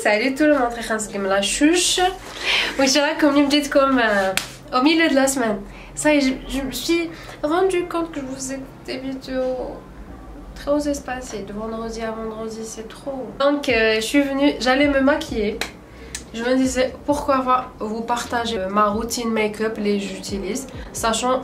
salut tout le monde, c'est la chouche. Oui, je dirais comme comme au milieu de la semaine. Ça y est, je me suis rendu compte que je vous faisais des vidéos trop espacées. De vendredi à vendredi, c'est trop. Donc, je suis venue, j'allais me maquiller. Je me disais pourquoi pas vous partager ma routine make-up, les j'utilise, sachant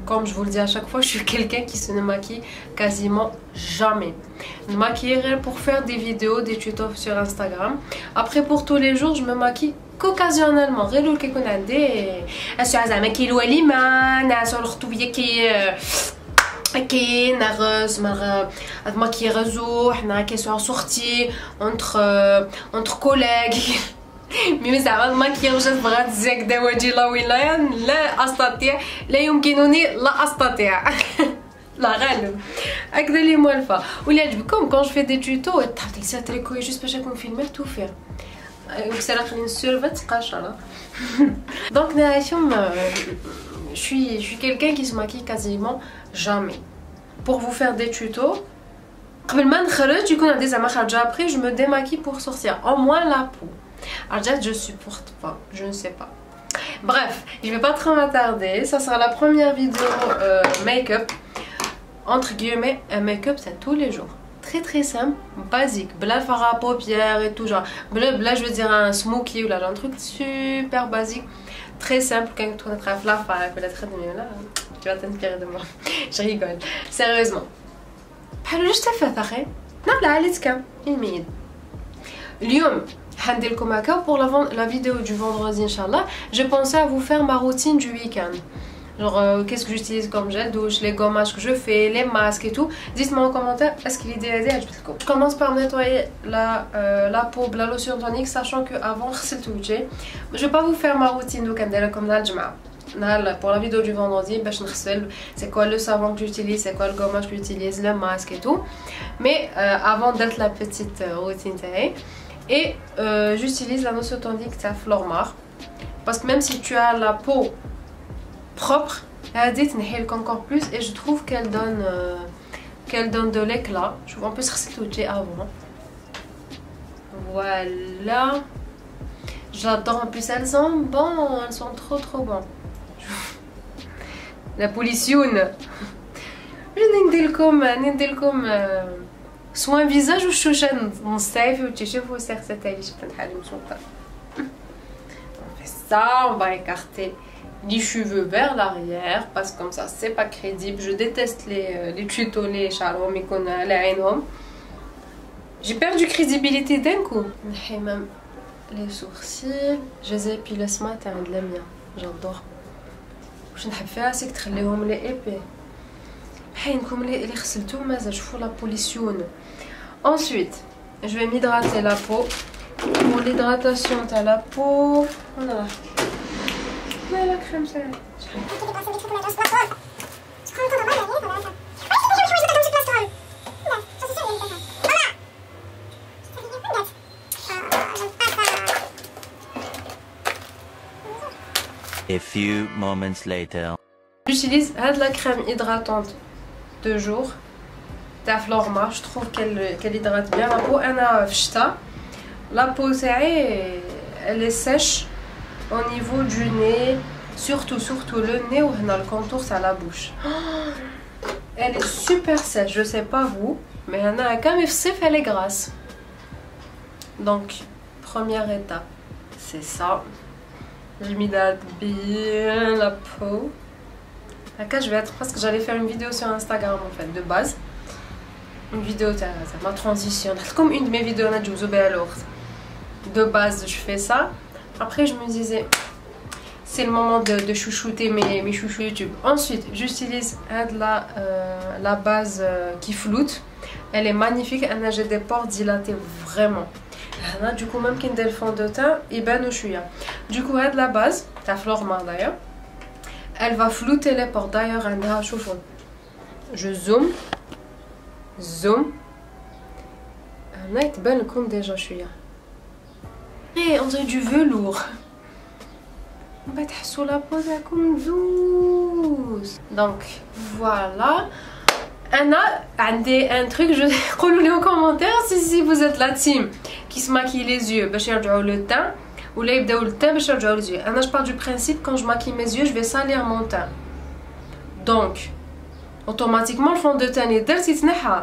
comme je vous le dis à chaque fois, je suis quelqu'un qui se ne maquille quasiment jamais. Je me maquille pour faire des vidéos, des tutos sur Instagram. Après pour tous les jours, je me maquille qu'occasionnellement. غير لو كيكون عندي زعما كيلو ليمان sur الخطوبيه كاين غاز هاد ماكياجو حنا كيسوا سورتي entre collègues. مي زعما الماكياجات بغات تزيك دواجي لا ولا لا استطيع، لا يمكنني لا استطيع. لا غالب هكذا اللي موالفه. واللي عجبكم كون جو في دي توتو تحط لي سا تريكوي جوست باش نكون فيلمر تو فير وكسرا خلينا نسيرفات قاشره. دونك نعيشهم je suis quelqu'un qui se maquille quasiment jamais. Pour vous faire des tutos, قبل ما نخرج يكون عندي زعما خارجه après je me démaquille pour sortir au moins la peau. Alors je supporte pas, je ne sais pas. Bref, je vais pas trop m'attarder, ça sera la première vidéo make-up. Entre guillemets, un make-up c'est tous les jours. Très très simple, basique, bla fard à paupières et tout genre. Bla je veux dire un smoky ou là un truc super basique. Très simple, quand tu as la fac ou la traite de là, tu vas t'inspirer de moi. Je rigole, sérieusement. Juste fait pareil. Non, là, allez, tiens, il اليوم هنديرلكم هكا pour la vidéo du vendredi inchallah. Je pensais à vous faire ma routine du week-end. Genre qu'est-ce que j'utilise comme gel douche, les gommages que je fais, les masques et tout. Dites-moi en commentaire est-ce qu'il est idée. Je commence par nettoyer la peau de la lotion tonique, sachant que avant je vais pas vous faire ma routine comme là pour la vidéo du vendredi. C'est quoi le savon que j'utilise, c'est quoi le gommage que j'utilise, le masque et tout. Mais avant d'être la petite routine et j'utilise la lotion tonique de Flormar parce que même si tu as la peau propre, elle dit encore plus et je trouve qu'elle donne de l'éclat. Je vois un peu se avant. Voilà, j'adore. En plus elles sont bonnes, elles sont trop bonnes. La pollution. Je نديرلكم soin visage ou chouchan نصيفي وتشوفوا سيرت تاعي شفت حالي مشوطه. On fait ça, on va écarter les cheveux vers l'arrière parce que comme ça c'est pas crédible. Je déteste les tutos les charros mais les عينهم. J'ai perdu crédibilité d'un coup. Même les sourcils, je les ai épilés ce matin de la mienne. J'adore. Je نحب فيها سيك تخليهم لي ايبي. حينكم اللي غسلتو مازال شوفوا لا بوليسيون. Ensuite, je vais m'hydrater la peau. Pour l'hydratation de la peau, voilà. Là, la crème solaire. A few moments later. J'utilise la crème hydratante de jour. Flormar, je trouve qu'elle hydrate bien la peau. La peau elle est sèche au niveau du nez, surtout le nez ou le contour à la bouche. Elle est super sèche, je sais pas vous, mais elle est grasse. Donc première étape, c'est ça. Je m'hydrate bien la peau. Là, je vais être parce que j'allais faire une vidéo sur Instagram en fait de base. Une vidéo de ma transition comme une de mes vidéos de base je fais ça. Après je me disais c'est le moment de chouchouter mes chouchous YouTube. Ensuite j'utilise la base qui floute. Elle est magnifique, j'ai des pores dilatés vraiment. Du coup même qu'il y a le fond de teint et ben du coup la base ta Flormar d'ailleurs elle va flouter les pores. D'ailleurs je zoom là il تبان لكم déjà شويه et on dirait du velours. On va تحسوا la peau تاعكم douce. Donc voilà Anna, un truc, je dis en commentaire si vous êtes la team qui se maquille les yeux, باش يرجعوا le teint, ou là يبداو le teint باش يرجعوا les yeux. Anna, je pars du principe quand je maquille mes yeux, je vais salir mon teint. Donc, automatiquement le fond de teint يدرت يتنحى.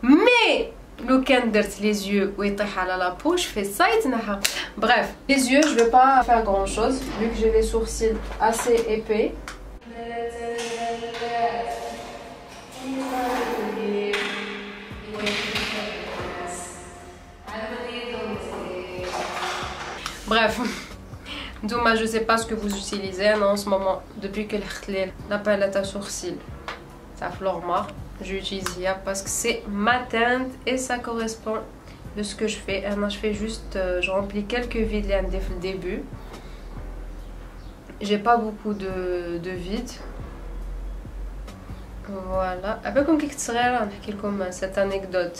Mais لو كان درت les yeux ويطيح على la peau, je fais ça يتنحى. Bref, les yeux, je vais pas faire grand chose vu que j'ai les sourcils assez épais. Bref, dommage, je sais pas ce que vous utilisez en ce moment. Depuis que la palette à sourcils, ça Flormar, j'utilise parce que c'est ma teinte et ça correspond de ce que je fais. Je fais juste, je remplis quelques vides dès le début. J'ai pas beaucoup de vides. Voilà. Après comme نحكي لكم cette anecdote.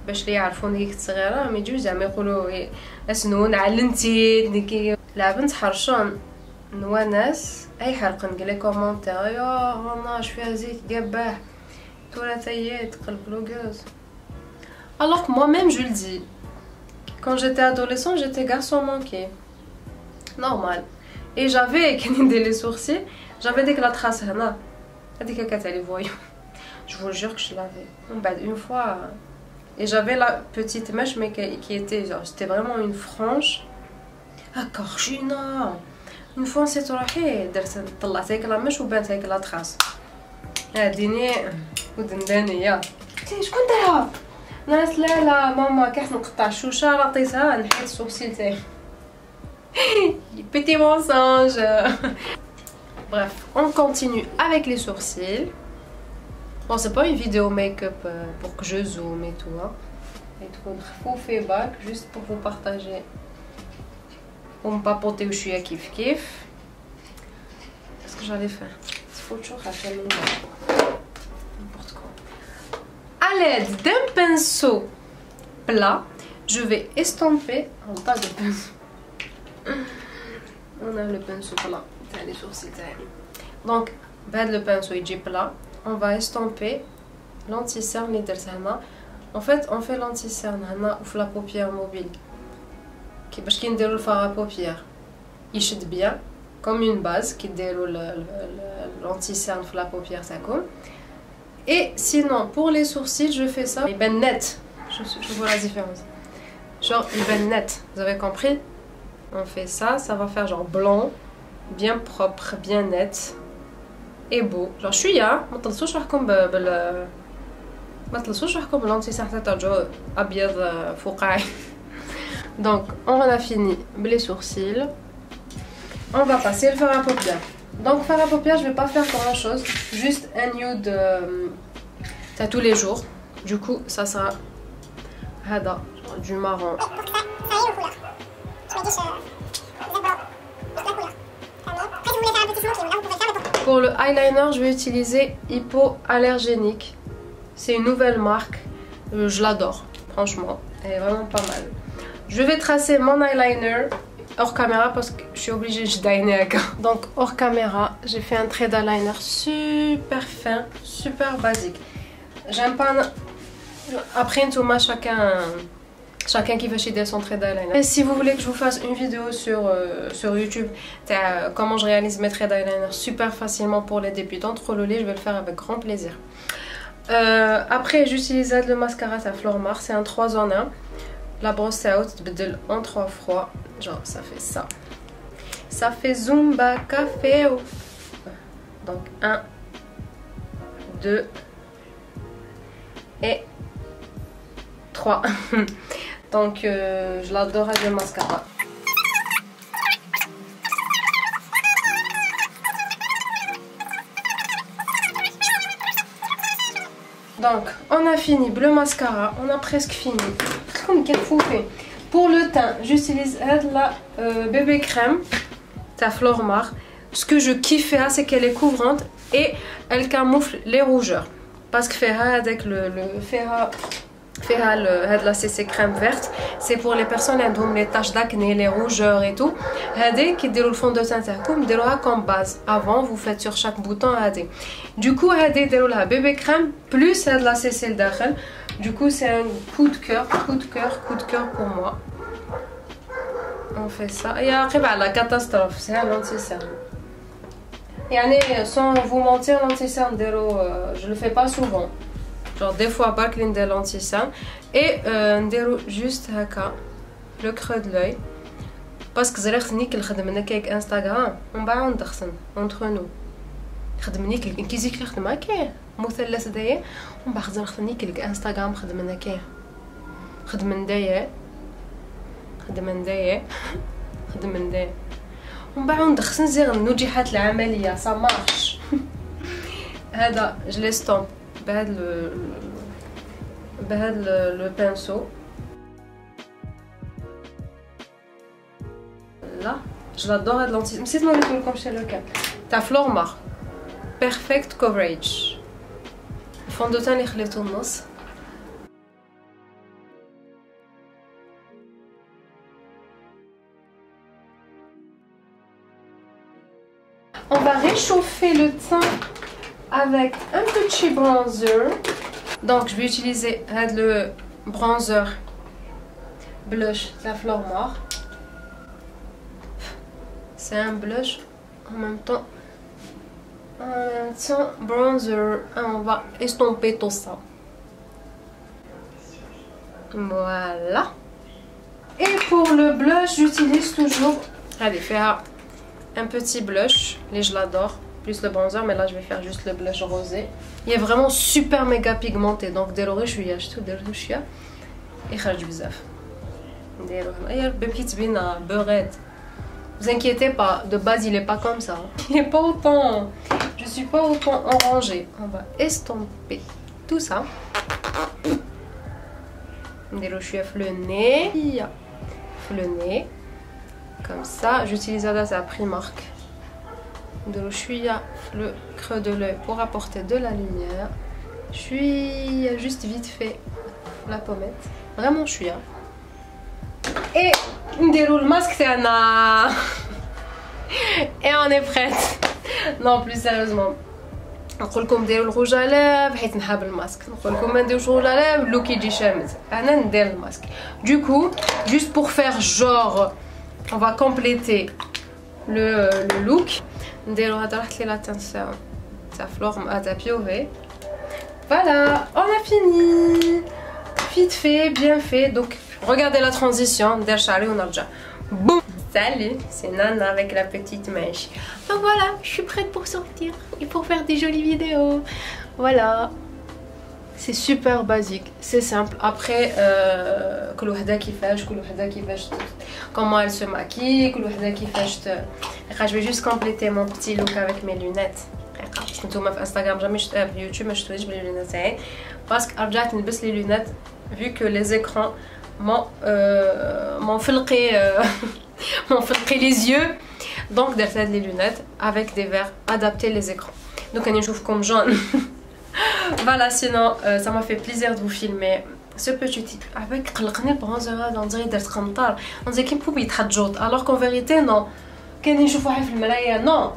باش اللي يعرفوني كنت صغيره ما يجوش زعما يقولوا اسنون علنتي ديكي لا بنت حرشون نونس اي حرق نقول لي كومونتير يا انا فيها زيت قباح ثلاثيات قلب بلوغوز. Alors que moi-même je le dis, quand j'étais adolescente j'étais garçon manqué normal et j'avais les sourcils, j'avais des traces هنا هذيك كانت على voyons. Je vous jure que je l'avais. Une fois. Et j'avais la petite mèche mais qui était genre c'était vraiment une frange. Ah Corgina. Une fois c'est راحي درت طلعت هيك لا مش وبانت هيك لا تراس. هاديني ودندانيه. شكون دارها؟ ناس لا ماما كيف نقطع الشوشه لطيتها نحيت السورسيل تاعي. Petit mensonge. Bref, on continue avec les sourcils. Bon, c'est pas une vidéo make-up pour que je zoome et tout. Hein. Et tout, faux fait bac, juste pour vous partager. Pour me papoter où je suis à kiff kiff. Qu'est-ce que j'allais faire? Il faut toujours faire n'importe quoi. À l'aide d'un pinceau plat, je vais estomper. Oh, pas de pinceau. On a le pinceau plat. Les sourcils. Donc, le pinceau il est plat. On va estomper l'anti-cerne en fait on fait l'anti-cerne ou la paupière mobile parce qu'il déroule le fard à paupière il chute bien comme une base qui déroule l'anti-cerne sur la paupière ça comme. Et sinon pour les sourcils je fais ça il ben net, je vois la différence, genre il ben net, vous avez compris, on fait ça, ça va faire genre blanc, bien propre, bien net et beau. Genre je suis là, ما تلصوش روحكم ما تلصوش روحكم بالانتيسير حتى ترجعوا ابيض فقاعي. Donc on a fini les sourcils. On va passer le fard à paupières. Donc fard à paupières, je vais pas faire grand chose, juste un nude à tous les jours. Du coup ça sera hada du marron. Pour le eyeliner, je vais utiliser Hypoallergénique. C'est une nouvelle marque. Je l'adore, franchement. Elle est vraiment pas mal. Je vais tracer mon eyeliner hors caméra parce que je suis obligée de dîner avec. Donc hors caméra, j'ai fait un trait d'eyeliner super fin, super basique. J'aime pas... Après, chacun qui va chez son trait d'eyeliner. Et si vous voulez que je vous fasse une vidéo sur YouTube, comment je réalise mes traits d'eyeliner super facilement pour les débutantes, relolé, je vais le faire avec grand plaisir. Après j'utilise le mascara à Flormar, c'est un 3 en 1. La brosse à haute en 3 fois, genre ça fait ça. Ça fait Zumba Café. Donc 1, 2 et 3. Donc je l'adore avec le mascara. Donc on a fini le mascara, on a presque fini. Pour le teint, j'utilise la bébé crème de Flormar. Ce que je kiffe c'est qu'elle est couvrante et elle camoufle les rougeurs. Parce que avec le فيها هاد لا سي سي كريم فيرت سي بور لي بيرسون عندهم لي تاش داكني لي روجور اي تو هادي كيديروا الفون دو تان تاعكم ديروها كوم باز افون فو فيت سور شاك بوطون هادي دوكو هادي ديروا لها بيبي كريم بلوس هاد لا سي سي لداخل دوكو سي ان كو دو كور كو دو كور كو دو كور بور موا on fait ça هي قريبه على كاتاستروف سي لونتي سيرم يعني sans vous mentir l'anti cerne نديرو je le fais pas souvent genre des fois برك اللي ندير l'anti cerne et نديرو juste هكا le creux de l'œil parce que زريخ نيك نخدم انا كيك انستغرام ومن بعد ندخسن entre nous خدم نيك كي زيك نخدم هكا مثلث داير ومن بعد زريخ نيك انستغرام خدم انا كي خدم ندايا خدم ندايا خدم ندايا ومن بعد ندخسن زير نوجحات العمليه ça marche هذا je l'estompe بهذا لو بانسو là je l'adore هاد لونتي نسيت نوريكم لكم شي لوكان تاع فلورمار بيرفكت كوفريج الفون دو تان اللي خليته النص on va réchauffer le teint avec un petit bronzer. Donc je vais utiliser le bronzer blush de la Flormar. C'est un blush en même temps bronzer. On va estomper tout ça. Voilà. Et pour le blush j'utilise toujours allez faire un petit blush, je l'adore, plus le bronzer, mais là je vais faire juste le blush rosé. Il est vraiment super méga pigmenté, donc ديرو شويه شتو ديرو شويه يخرج بزاف نديرو هنايا بيبقى تبين beurrette. Vous inquiétez pas, de base il est pas comme ça. Il est pas autant, je suis pas autant orangée. On va estomper tout ça. نديرو شويه في le nez, في le nez. Comme ça, j'utilise la Primark. De chouïa le creux de l'œil pour apporter de la lumière. Chouïa juste vite fait la pommette. Vraiment chouïa. Et on déroule le masque, c'est Anna. Et on est prête. Non, plus sérieusement. نقول لكم ديروا الروج على ليف حيت نحب الماسك نقول لكم ما نديروش الروج على ليف اللوك يجي شامت انا ندير الماسك دوكو juste pour faire genre on va compléter le look. نديرو هذا راحت لي لا تنسى تاع فلور تاع بيوفي. Voilà, on a fini. Vite fait, bien fait. Donc regardez la transition. ندير شعري ونرجع. Boum. Salut, c'est Nana avec la petite mèche. Donc voilà, je suis prête pour sortir et pour faire des jolies vidéos. Voilà. C'est super basique, c'est simple. Après, comment elle se maquille, je vais juste compléter mon petit look avec mes lunettes. Instagram, jamais YouTube, mais je te dis les lunettes. Parce que j'ai mis les lunettes vu que les écrans m'ont filtré les yeux. Donc, j'ai les lunettes avec des verres adaptés les écrans. Donc, on y comme jaune. Voilà, sinon ça m'a fait plaisir de vous filmer ce petit tip avec قلقني البرونزر هذا نزيد درت قنطار نزي كي بوبي يتحجوط alors qu'en vérité non كاين نشوف روحي في المرايه نو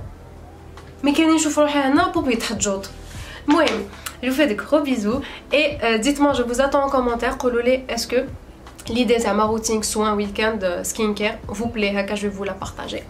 مي كاين نشوف روحي هنا بوبي يتحجوط. المهم je vous fais des gros bisous et dites-moi, je vous attends en commentaire قولوا لي est-ce que l'idée c'est ma routine soin week-end skincare vous plaît هكا je vais vous la partager.